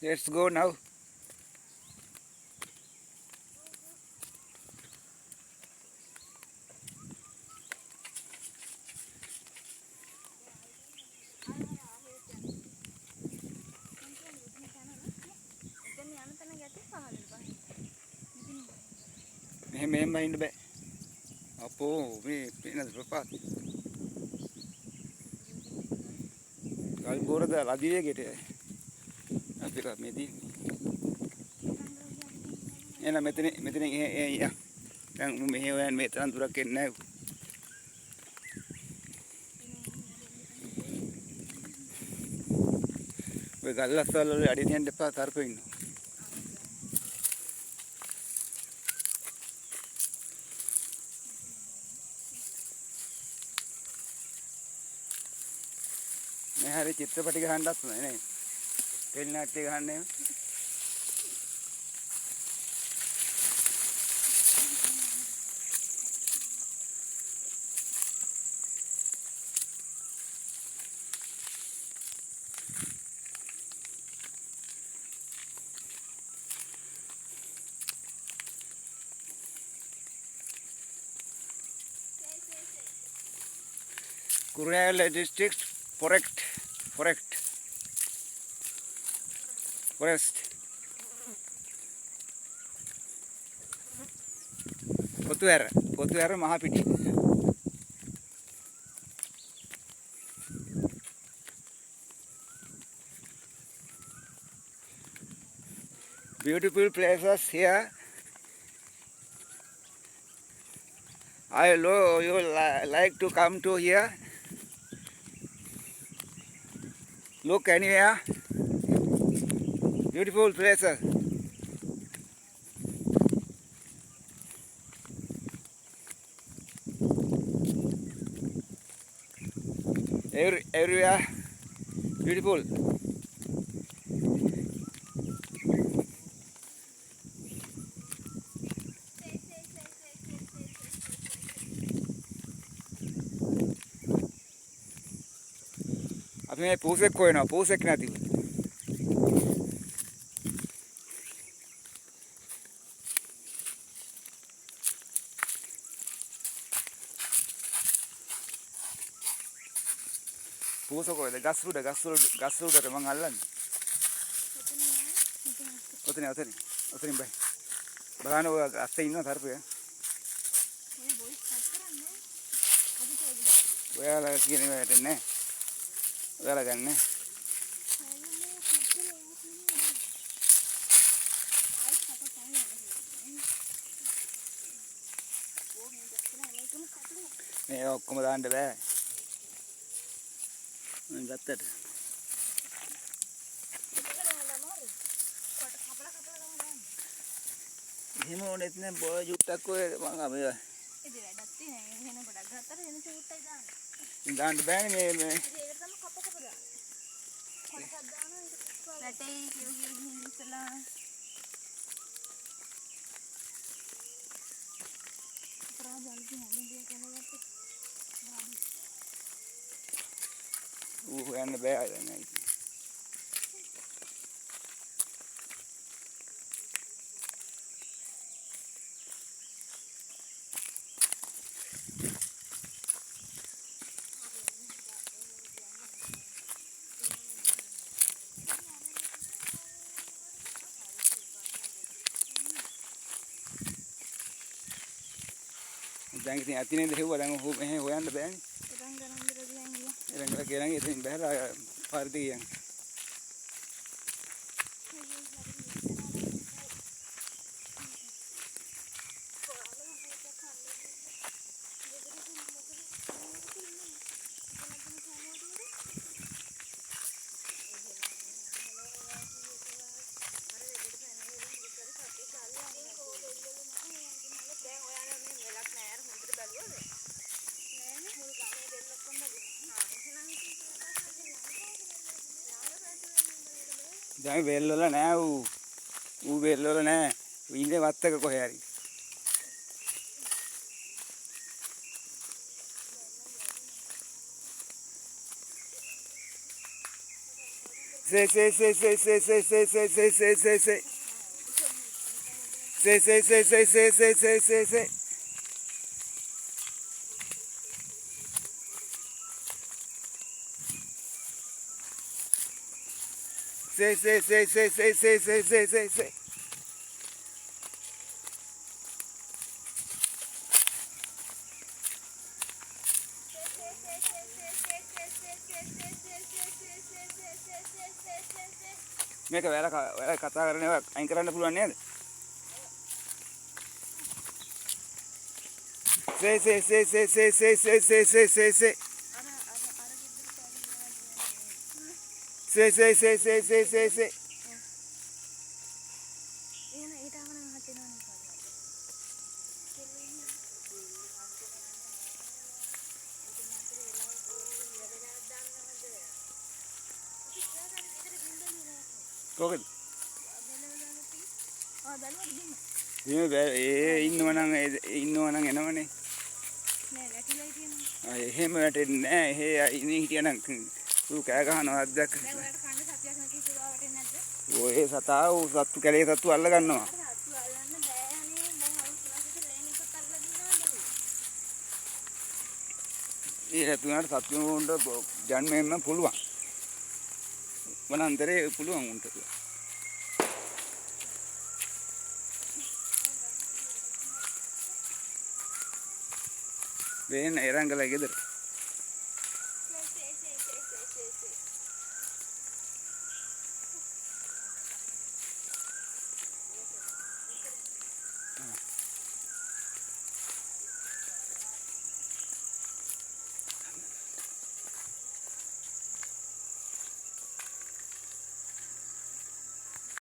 Let's go now. මෙහෙම බහින්න බෑ. අපෝ මේ වෙනද ප්‍රපාත. ගල් බෝරද රදි වේගෙට අපිට මේ දින්නේ. එන මෙතන දැන් මෙහෙ හොයන් මේ තරම් දුරක් එන්නේ නැහැ. ඔය ගල්ලස්වල වල අඩිය තියන්න එපා තරපෙ ඉන්නවා. මේ හරිය චිත්‍රපටි ගහන්නත් නෑ නේ. ටෙලි නාට්‍ය ගහන්නේ. Kurunegala district forest. Kotuwara Mahapiti. Beautiful places here. You like to come to here. Look anywhere. Beautiful places. Everywhere beautiful. අපි මේ පූසෙක් හොයනවා. පූසෙක් නැතිව. පූස කොහෙද? ගස් උඩට මං අල්ලන්නේ. ඔතනින් බයි. බලන්න ඔය අස්සේ ඉන්න තරපය. ඔයාලා කියන්නේ වැටෙන්නේ නැහැ. ඔයාලා ගන්න. මේ ඔක්කොම දාන්න බෑ. මම ගත්තට. එහෙම ඕනෙත් නෑ බොය ජුට්ටක් ඔය මං මේ වැඩක් තියෙනවා. එහෙන ගොඩක් ගත්තට එන චූට්ටයි දාන්න. දාන්න බෑනේ මේ ඒකට තමයි කප දාන්න. කොටසක් දානවා රටේ කිව්ව ඉස්සලා ප්‍රාජල්ටි හැමදේම කරගත්තා. යන්න බෑ දැන්. දැන් ඉතින් අතිනේ දෙහෙව්වා දැන් මෙහෙ හොයන්න බෑනේ. එරංගල කියලා ඉතින් බහැලා පාරදී ගියන්. දැන් වෙල් වල නෑ ඌ වෙල් වල නෑ. ඉන්නේ වත්තක කොහේ හරි. Say, say, say, say, say, say, say, say, say, say, say, say. Say, say, say, say, say, say, say, say, say. Say, say, say, say, say, say, say, say, say, say. මේක ඔයාලා කතා කරන ඒවා අයින් කරන්න පුළුවන් නේද? Say, say, say, say, say, say, say, say, say, say, say. Say, say, say, say, say, say, say. කොහෙද? ඉන්නවනම් එනවනේ. නෑ නැතිලා තියෙනවා. එහෙම වැටෙන්නේ නෑ. එහෙ ඉන්නේ හිටියනම් ඌ කෑ ගහනවා අද්දක්. දැන් ඔයාලට කන්න සතියක් නැති ඉස්සුවා වටෙන්නේ නැද්ද? ඔය සතා ඌ සත්තු කැලේ සත්තු අල්ල ගන්නවා. සත්තු අල්ලන්න බෑ අනේ. දැන් අවුරුදු 3 විතර ලේන් එකක් අල්ලලා දිනවද? ඒ තුනට සත්තුන්ට ජන්මෙන්න පුළුවන්. වනාන්තරේ පුළුවන් උන්ට. වෙන එරංගල ගෙදර